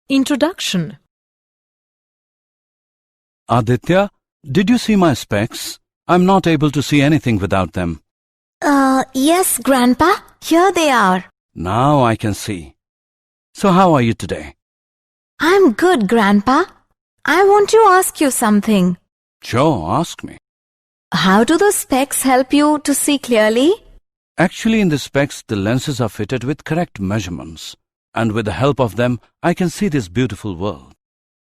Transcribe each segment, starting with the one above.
Introduction. Aditya, did you see my specs? I'm not able to see anything without them. Yes, Grandpa. Here they are. Now I can see. So how are you today? I'm good, Grandpa. I want to ask you something. Sure, ask me. How do the specs help you to see clearly? Actually, in the specs, the lenses are fitted with correct measurements. And with the help of them, I can see this beautiful world.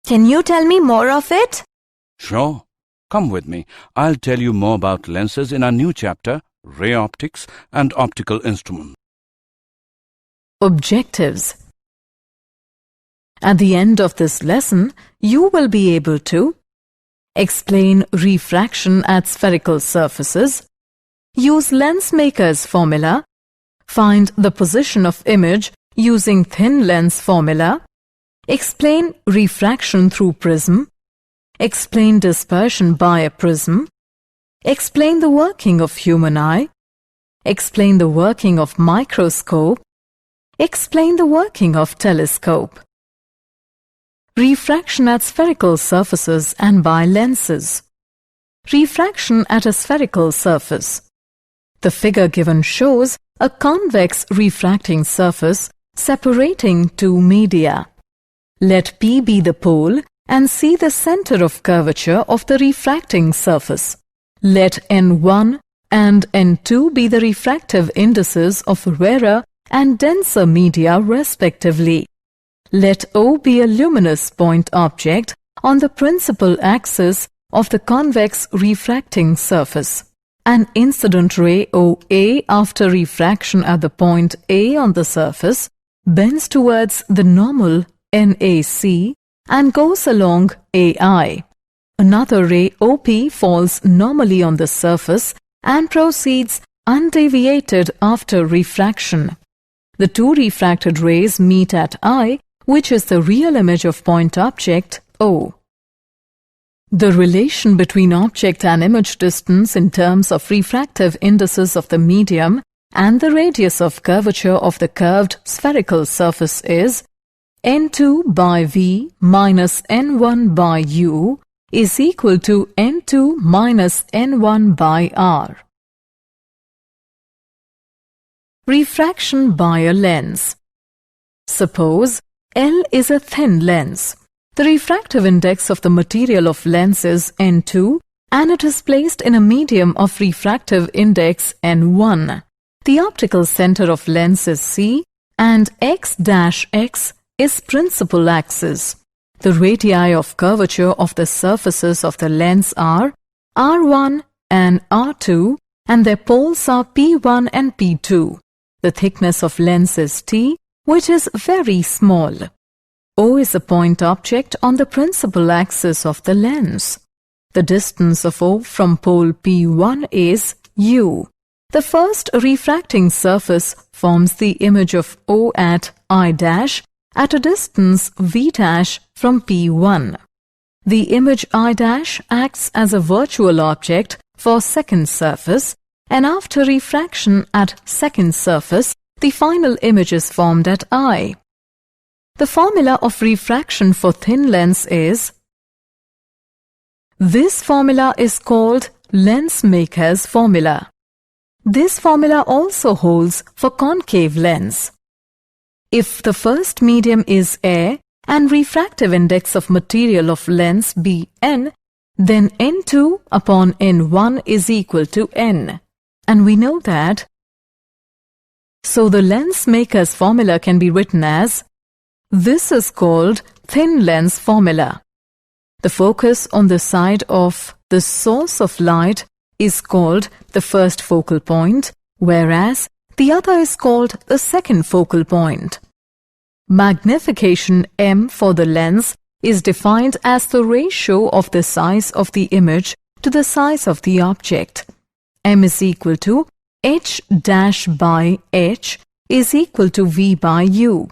Can you tell me more of it? Sure. Come with me. I'll tell you more about lenses in our new chapter, Ray Optics and Optical Instrument. Objectives. At the end of this lesson, you will be able to explain refraction at spherical surfaces, use lens maker's formula, find the position of image using thin lens formula, explain refraction through prism, explain dispersion by a prism, explain the working of human eye, explain the working of microscope, explain the working of telescope. Refraction at spherical surfaces and by lenses. Refraction at a spherical surface. The figure given shows a convex refracting surface separating two media. Let P be the pole and C the center of curvature of the refracting surface. Let N1 and N2 be the refractive indices of rarer and denser media respectively. Let O be a luminous point object on the principal axis of the convex refracting surface. An incident ray OA after refraction at the point A on the surface bends towards the normal NAC and goes along AI. Another ray OP falls normally on the surface and proceeds undeviated after refraction. The two refracted rays meet at I, which is the real image of point object O. The relation between object and image distance in terms of refractive indices of the medium and the radius of curvature of the curved spherical surface is N2 by V minus N1 by U is equal to N2 minus N1 by R. Refraction by a lens. Suppose L is a thin lens. The refractive index of the material of lens is N2 and it is placed in a medium of refractive index N1. The optical center of lens is C and x-x is principal axis. The radii of curvature of the surfaces of the lens are R1 and R2 and their poles are P1 and P2. The thickness of lens is T, which is very small. O is a point object on the principal axis of the lens. The distance of O from pole P1 is U. The first refracting surface forms the image of O at I' at a distance V' from P1. The image I' acts as a virtual object for second surface, and after refraction at second surface, the final image is formed at I. The formula of refraction for thin lens is. This formula is called lens maker's formula. This formula also holds for concave lens. If the first medium is air and refractive index of material of lens be n, then N2 upon N1 is equal to n. And we know that. So the lens maker's formula can be written as. This is called thin lens formula. The focus on the side of the source of light is called the first focal point, whereas the other is called the second focal point. Magnification M for the lens is defined as the ratio of the size of the image to the size of the object. M is equal to H' by H is equal to V by U.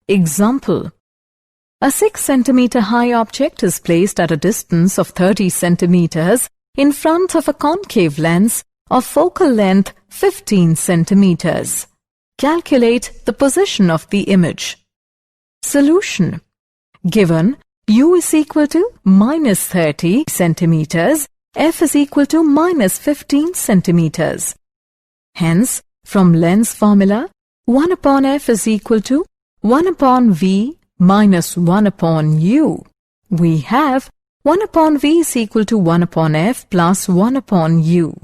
Example. A 6 cm high object is placed at a distance of 30 cm in front of a concave lens of focal length 15 cm. Calculate the position of the image. Solution. Given u is equal to minus 30 centimeters, f is equal to minus 15 centimeters. Hence, from lens formula, 1 upon f is equal to 1 upon v minus 1 upon u. We have 1 upon v is equal to 1 upon f plus 1 upon u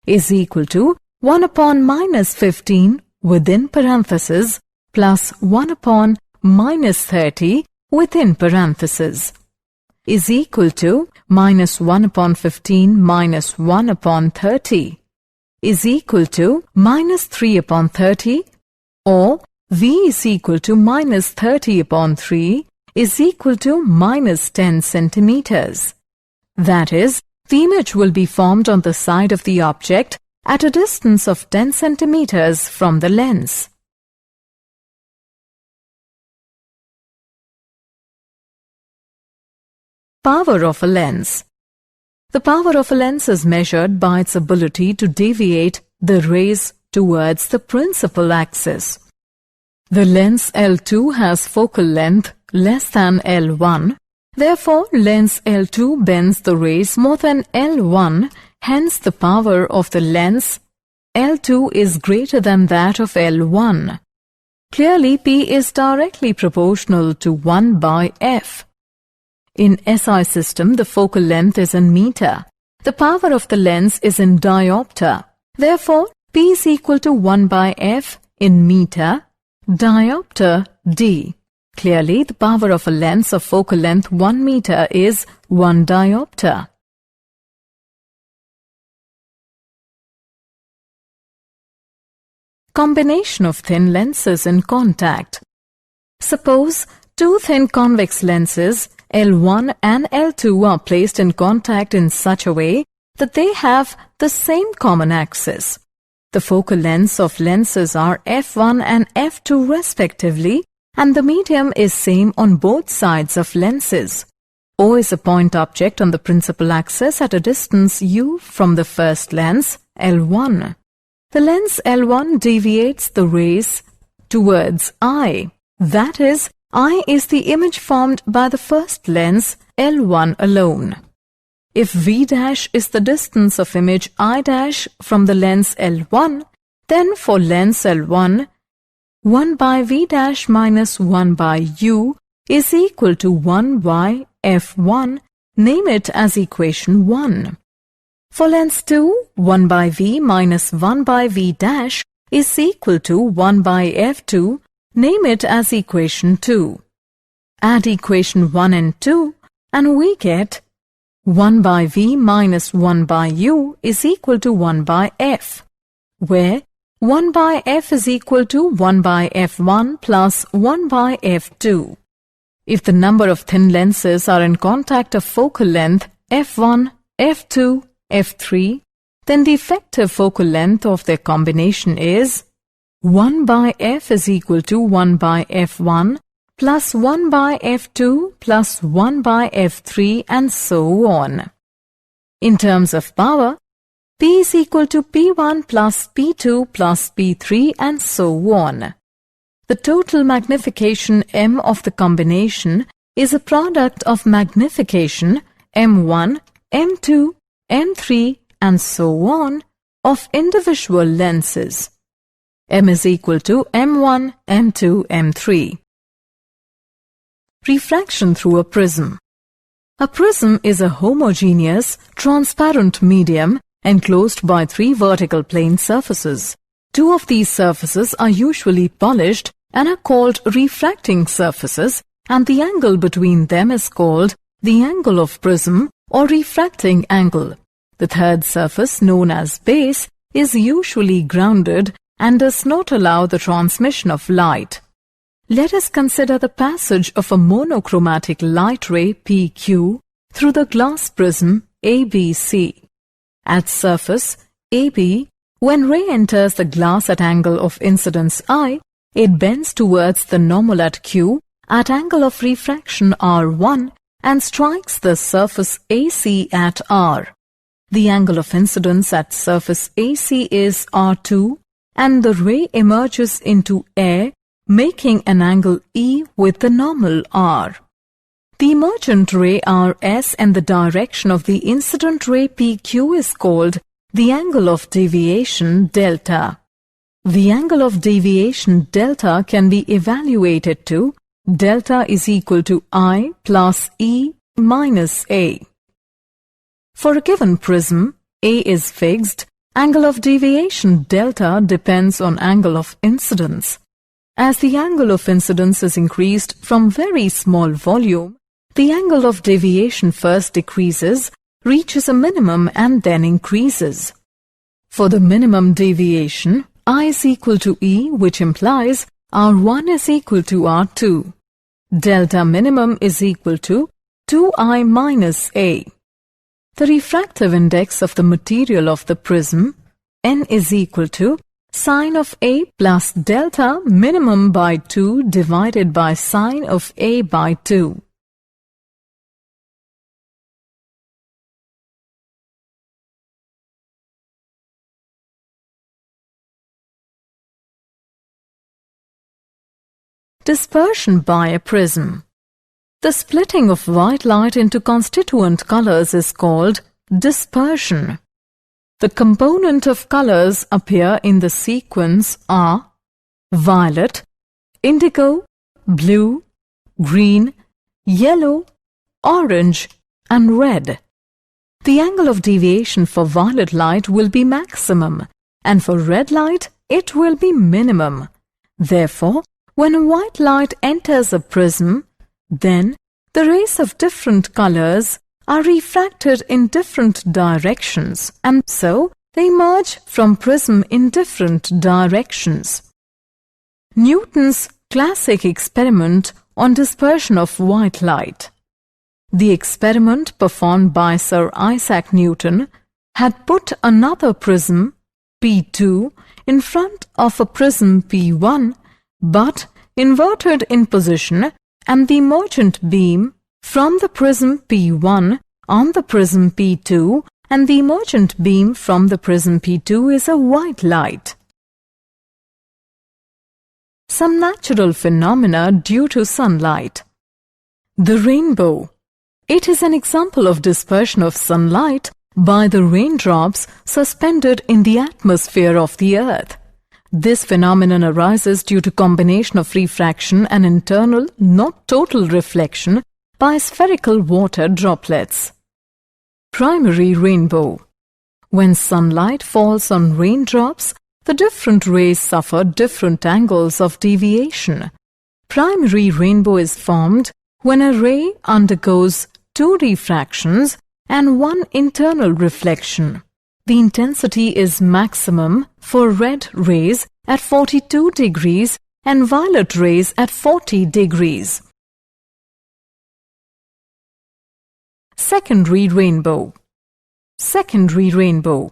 is equal to 1 upon minus 15 within parentheses plus 1 upon minus 30 within parentheses is equal to minus 1 upon 15 minus 1 upon 30 is equal to minus 3 upon 30, or v is equal to minus 30 upon 3 is equal to minus 10 centimeters. That is, the image will be formed on the side of the object at a distance of 10 centimeters from the lens. Power of a lens. The power of a lens is measured by its ability to deviate the rays towards the principal axis. The lens L2 has focal length less than L1. Therefore, lens L2 bends the rays more than L1. Hence, the power of the lens L2 is greater than that of L1. Clearly, P is directly proportional to 1 by F. In SI system, the focal length is in meter. The power of the lens is in diopter. Therefore, P is equal to 1 by F in meter, diopter D. Clearly, the power of a lens of focal length 1 meter is 1 diopter. Combination of thin lenses in contact. Suppose two thin convex lenses L1 and L2 are placed in contact in such a way that they have the same common axis. The focal lengths of lenses are f1 and f2 respectively, and the medium is same on both sides of lenses. O is a point object on the principal axis at a distance u from the first lens, L1. The lens L1 deviates the rays towards I. That is, I is the image formed by the first lens, L1 alone. If V' is the distance of image I' from the lens L1, then for lens L1, 1 by V' minus 1 by U is equal to 1 by F1, name it as equation 1. For lens 2, 1 by V minus 1 by V' is equal to 1 by F2, name it as equation 2. Add equation 1 and 2 and we get 1 by V minus 1 by U is equal to 1 by F, where 1 by F is equal to 1 by F1 plus 1 by F2. If the number of thin lenses are in contact of focal length F1, F2, F3, then the effective focal length of their combination is 1 by F is equal to 1 by F1 plus 1 by F2 plus 1 by F3 and so on. In terms of power, P is equal to P1 plus P2 plus P3 and so on. The total magnification M of the combination is a product of magnification M1, M2, M3 and so on of individual lenses. M is equal to M1, M2, M3. Refraction through a prism. A prism is a homogeneous, transparent medium enclosed by 3 vertical plane surfaces. 2 of these surfaces are usually polished and are called refracting surfaces, and the angle between them is called the angle of prism or refracting angle. The third surface, known as base, is usually grounded and does not allow the transmission of light. Let us consider the passage of a monochromatic light ray PQ through the glass prism ABC. At surface AB, when ray enters the glass at angle of incidence I, it bends towards the normal at Q at angle of refraction R1 and strikes the surface AC at R. The angle of incidence at surface AC is R2, and the ray emerges into air, making an angle E with the normal R. The emergent ray RS and the direction of the incident ray PQ is called the angle of deviation delta. The angle of deviation delta can be evaluated to delta is equal to I plus E minus A. For a given prism, A is fixed, angle of deviation delta depends on angle of incidence. As the angle of incidence is increased from very small volume, the angle of deviation first decreases, reaches a minimum and then increases. For the minimum deviation, I is equal to E, which implies R1 is equal to R2. Delta minimum is equal to 2I minus A. The refractive index of the material of the prism, N, is equal to sine of A plus delta minimum by 2 divided by sine of A by 2. Dispersion by a prism. The splitting of white light into constituent colors is called dispersion. The component of colors appear in the sequence are violet, indigo, blue, green, yellow, orange, and red. The angle of deviation for violet light will be maximum, and for red light it will be minimum. Therefore, when a white light enters a prism, then the rays of different colors are refracted in different directions, and so they emerge from prism in different directions. Newton's classic experiment on dispersion of white light. The experiment performed by Sir Isaac Newton had put another prism, P2, in front of a prism P1, but inverted in position, and the emergent beam from the prism P1 on the prism P2 and the emergent beam from the prism P2 is a white light. Some natural phenomena due to sunlight. The rainbow. It is an example of dispersion of sunlight by the raindrops suspended in the atmosphere of the earth. This phenomenon arises due to combination of refraction and internal, not total reflection by spherical water droplets. Primary rainbow. When sunlight falls on raindrops, the different rays suffer different angles of deviation. Primary rainbow is formed when a ray undergoes 2 refractions and 1 internal reflection. The intensity is maximum for red rays at 42 degrees and violet rays at 40 degrees. Secondary rainbow. Secondary rainbow.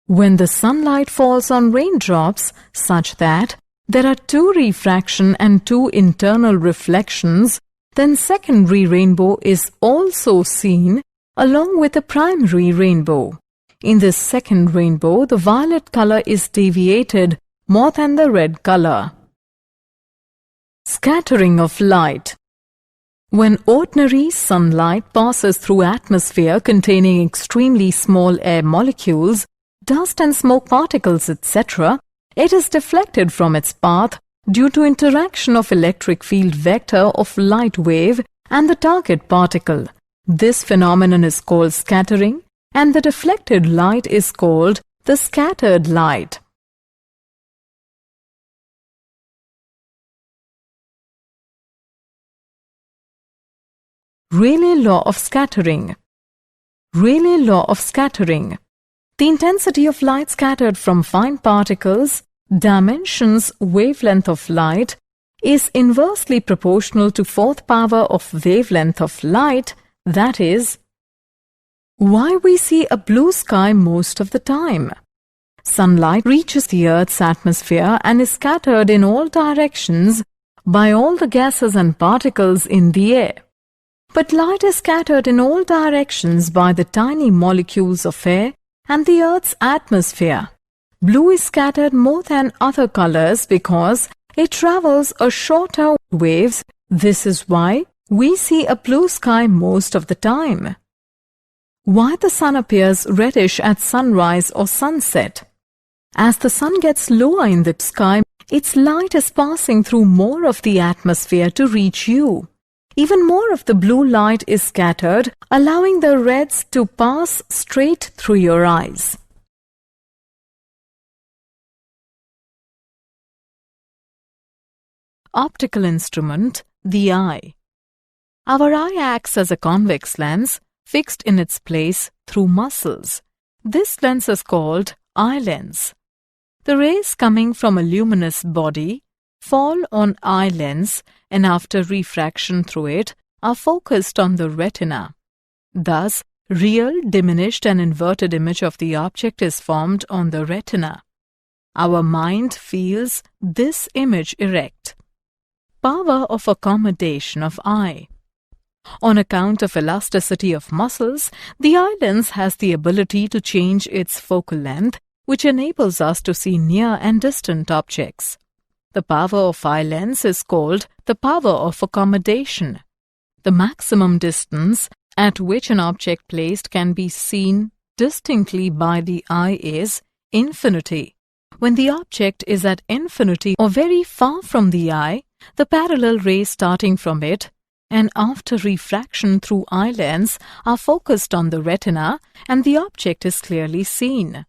When the sunlight falls on raindrops such that there are 2 refraction and 2 internal reflections, then secondary rainbow is also seen along with the primary rainbow. In this second rainbow, the violet color is deviated more than the red color. Scattering of light. When ordinary sunlight passes through atmosphere containing extremely small air molecules, dust and smoke particles, etc., it is deflected from its path due to interaction of electric field vector of light wave and the target particle. This phenomenon is called scattering, and the deflected light is called the scattered light. Rayleigh Law of Scattering. Rayleigh Law of Scattering. The intensity of light scattered from fine particles, dimensions wavelength of light, is inversely proportional to 4th power of wavelength of light, that is, why we see a blue sky most of the time. Sunlight reaches the Earth's atmosphere and is scattered in all directions by all the gases and particles in the air. But light is scattered in all directions by the tiny molecules of air and the Earth's atmosphere. Blue is scattered more than other colors because it travels a shorter waves. This is why we see a blue sky most of the time. Why the sun appears reddish at sunrise or sunset? As the sun gets lower in the sky, its light is passing through more of the atmosphere to reach you. Even more of the blue light is scattered, allowing the reds to pass straight through your eyes. Optical instrument, the eye. Our eye acts as a convex lens fixed in its place through muscles. This lens is called eye lens. The rays coming from a luminous body fall on eye lens and after refraction through it are focused on the retina. Thus, real, diminished and inverted image of the object is formed on the retina. Our mind feels this image erect. Power of accommodation of eye. On account of elasticity of muscles, the eye lens has the ability to change its focal length, which enables us to see near and distant objects. The power of eye lens is called the power of accommodation. The maximum distance at which an object placed can be seen distinctly by the eye is infinity. When the object is at infinity or very far from the eye, the parallel rays starting from it and after refraction through eye lens are focused on the retina and the object is clearly seen.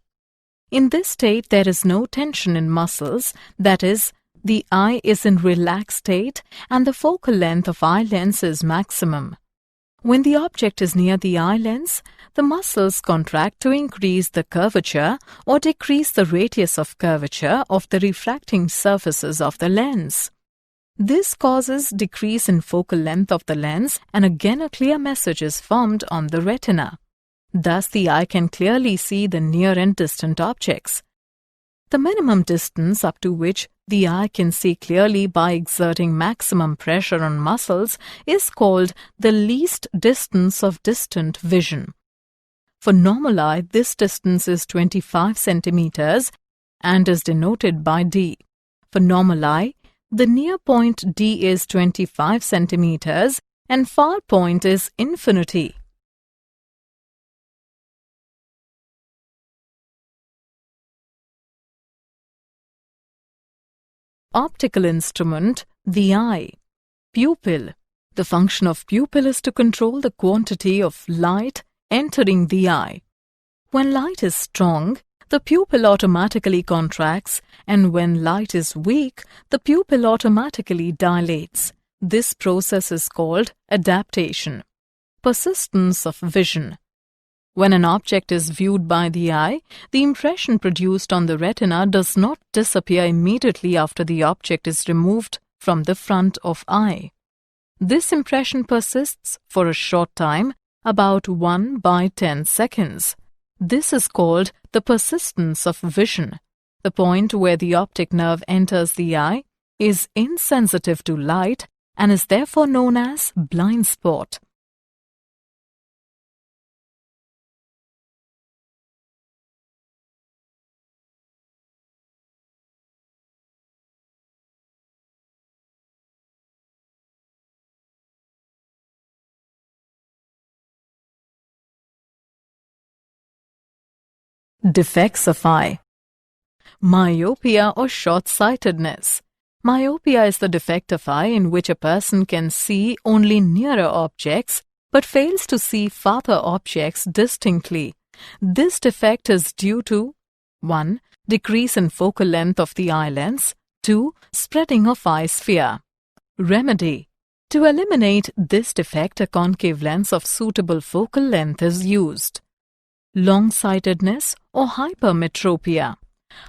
In this state, there is no tension in muscles, that is, the eye is in relaxed state and the focal length of eye lens is maximum. When the object is near the eye lens, the muscles contract to increase the curvature or decrease the radius of curvature of the refracting surfaces of the lens. This causes decrease in focal length of the lens and again a clear message is formed on the retina. Thus the eye can clearly see the near and distant objects. The minimum distance up to which the eye can see clearly by exerting maximum pressure on muscles is called the least distance of distant vision. For normal eye, this distance is 25 centimeters and is denoted by D. For normal eye, the near point D is 25 centimeters and far point is infinity. Optical instrument, the eye. Pupil. The function of pupil is to control the quantity of light entering the eye. When light is strong, the pupil automatically contracts, and when light is weak, the pupil automatically dilates. This process is called adaptation. Persistence of vision. When an object is viewed by the eye, the impression produced on the retina does not disappear immediately after the object is removed from the front of eye. This impression persists for a short time, about 1/10 seconds. This is called the persistence of vision. The point where the optic nerve enters the eye is insensitive to light and is therefore known as blind spot. Defects of eye. Myopia or short-sightedness. Myopia is the defect of eye in which a person can see only nearer objects but fails to see farther objects distinctly. This defect is due to 1. Decrease in focal length of the eye lens. 2. Spreading of eye sphere. Remedy. To eliminate this defect, a concave lens of suitable focal length is used. Long-sightedness or hypermetropia.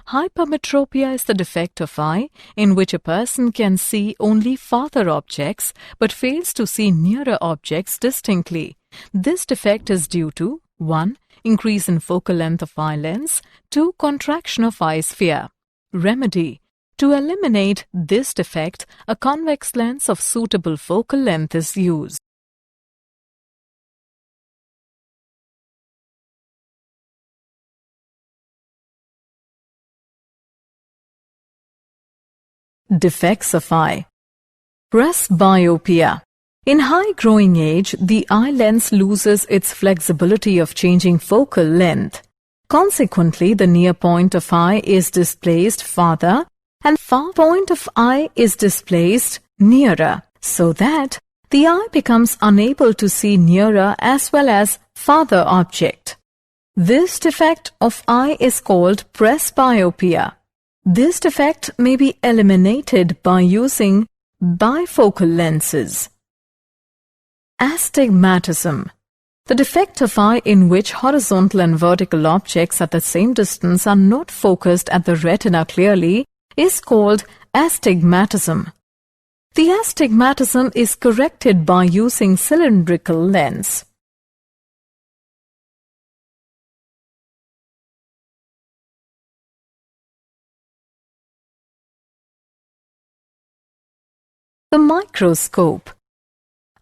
Hypermetropia is the defect of eye in which a person can see only farther objects but fails to see nearer objects distinctly. This defect is due to 1. Increase in focal length of eye lens. 2. Contraction of eye sphere. Remedy. To eliminate this defect, a convex lens of suitable focal length is used. Defects of eye. Presbyopia. In high growing age, the eye lens loses its flexibility of changing focal length. Consequently, the near point of eye is displaced farther and far point of eye is displaced nearer, so that the eye becomes unable to see nearer as well as farther object. This defect of eye is called presbyopia. This defect may be eliminated by using bifocal lenses. Astigmatism. The defect of eye in which horizontal and vertical objects at the same distance are not focused at the retina clearly is called astigmatism. The astigmatism is corrected by using cylindrical lens. The microscope.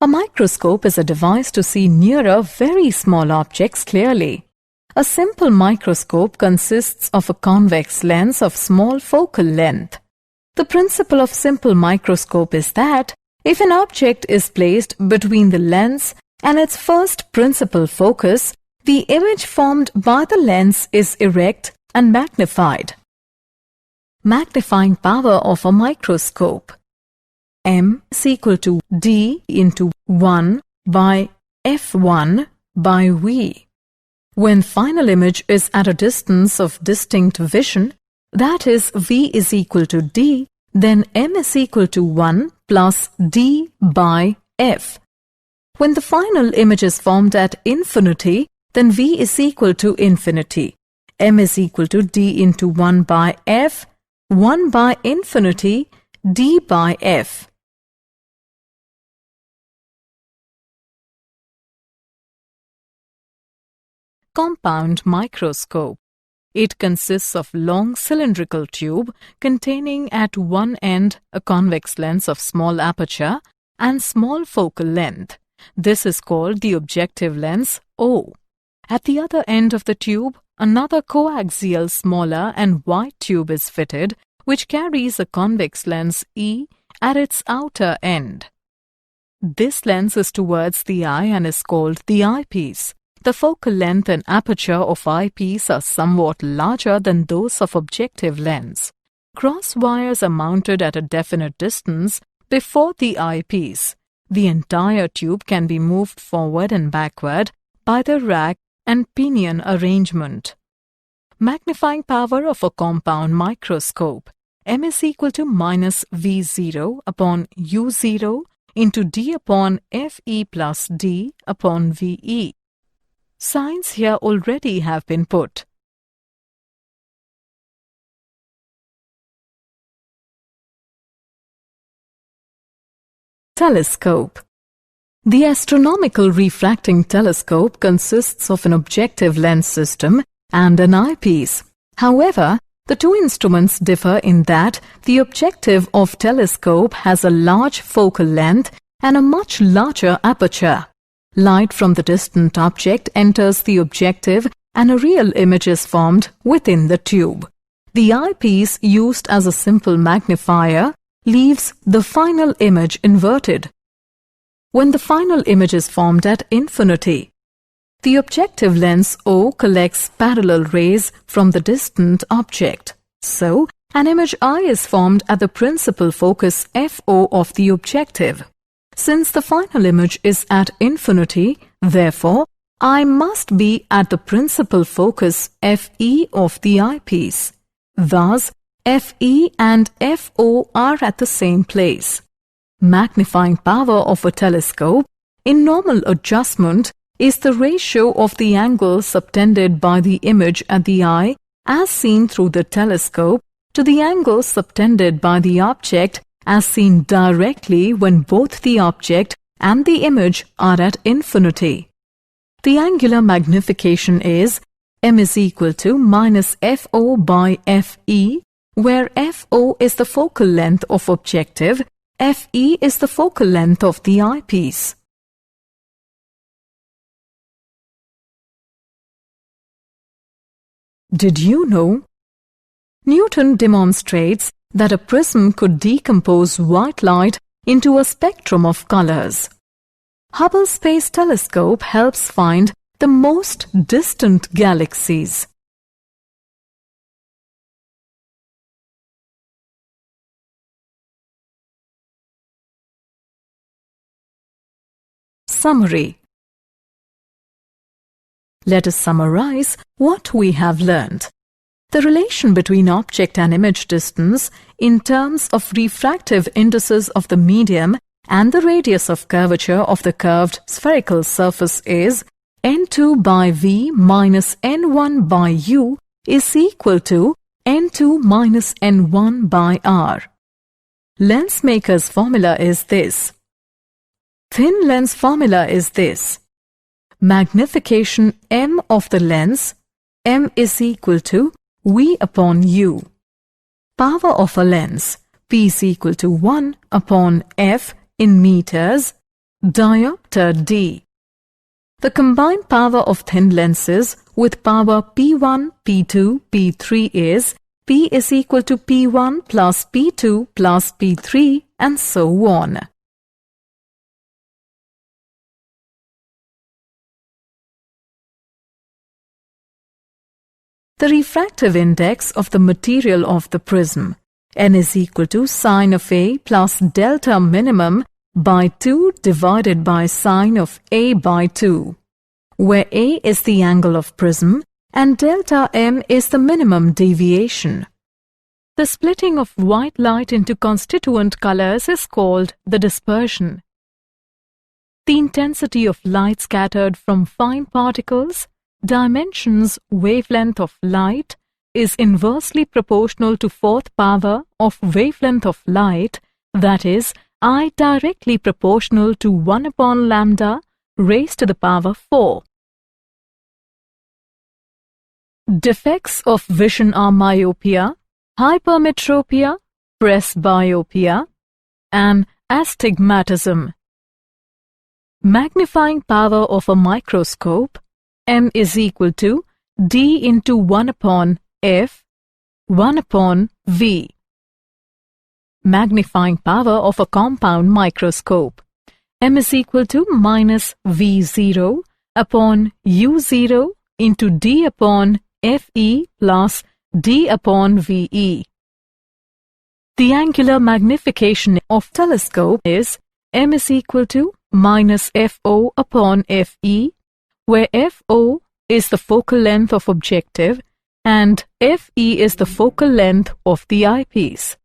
A microscope is a device to see nearer very small objects clearly. A simple microscope consists of a convex lens of small focal length. The principle of simple microscope is that if an object is placed between the lens and its first principal focus, the image formed by the lens is erect and magnified. Magnifying power of a microscope. M is equal to D into 1 by F1 by V. When final image is at a distance of distinct vision, that is V is equal to D, then M is equal to 1 plus D by F. When the final image is formed at infinity, then V is equal to infinity. M is equal to D into 1 by F, 1 by infinity, D by F. Compound microscope. It consists of long cylindrical tube containing at one end a convex lens of small aperture and small focal length. This is called the objective lens O. At the other end of the tube, another coaxial smaller and wide tube is fitted, which carries a convex lens E at its outer end. This lens is towards the eye and is called the eyepiece. The focal length and aperture of eyepiece are somewhat larger than those of objective lens. Cross wires are mounted at a definite distance before the eyepiece. The entire tube can be moved forward and backward by the rack and pinion arrangement. Magnifying power of a compound microscope. M is equal to minus V0 upon U0 into D upon Fe plus D upon Ve. Signs here already have been put. Telescope. The astronomical refracting telescope consists of an objective lens system and an eyepiece. However, the two instruments differ in that the objective of telescope has a large focal length and a much larger aperture. Light from the distant object enters the objective and a real image is formed within the tube. The eyepiece, used as a simple magnifier, leaves the final image inverted. When the final image is formed at infinity, the objective lens O collects parallel rays from the distant object. So, an image I is formed at the principal focus FO of the objective. Since the final image is at infinity, therefore, I must be at the principal focus FE of the eyepiece. Thus, FE and FO are at the same place. Magnifying power of a telescope in normal adjustment is the ratio of the angle subtended by the image at the eye as seen through the telescope to the angle subtended by the object as seen directly when both the object and the image are at infinity. The angular magnification is M is equal to minus FO by FE, where FO is the focal length of objective, FE is the focal length of the eyepiece. Did you know? Newton demonstrates that a prism could decompose white light into a spectrum of colors. Hubble Space Telescope helps find the most distant galaxies. Summary. Let us summarize what we have learned. The relation between object and image distance in terms of refractive indices of the medium and the radius of curvature of the curved spherical surface is n2 by v minus n1 by u is equal to n2 minus n1 by r. Lensmaker's formula is this. Thin lens formula is this. Magnification m of the lens, m is equal to v upon u. Power of a lens, P is equal to 1 upon f in meters, diopter d. The combined power of thin lenses with power P1, P2, P3 is P is equal to P1 plus P2 plus P3 and so on. The refractive index of the material of the prism, n is equal to sine of A plus delta minimum by 2 divided by sine of A by 2, where A is the angle of prism and delta m is the minimum deviation. The splitting of white light into constituent colors is called the dispersion. The intensity of light scattered from fine particles, dimensions wavelength of light, is inversely proportional to fourth power of wavelength of light, that is, I directly proportional to 1 upon lambda raised to the power 4. Defects of vision are myopia, hypermetropia, presbyopia, and astigmatism. Magnifying power of a microscope, m is equal to d into 1 upon f, 1 upon v. Magnifying power of a compound microscope, m is equal to minus v0 upon u0 into d upon fe plus d upon ve. The angular magnification of telescope is m is equal to minus fo upon fe, where FO is the focal length of objective and FE is the focal length of the eyepiece.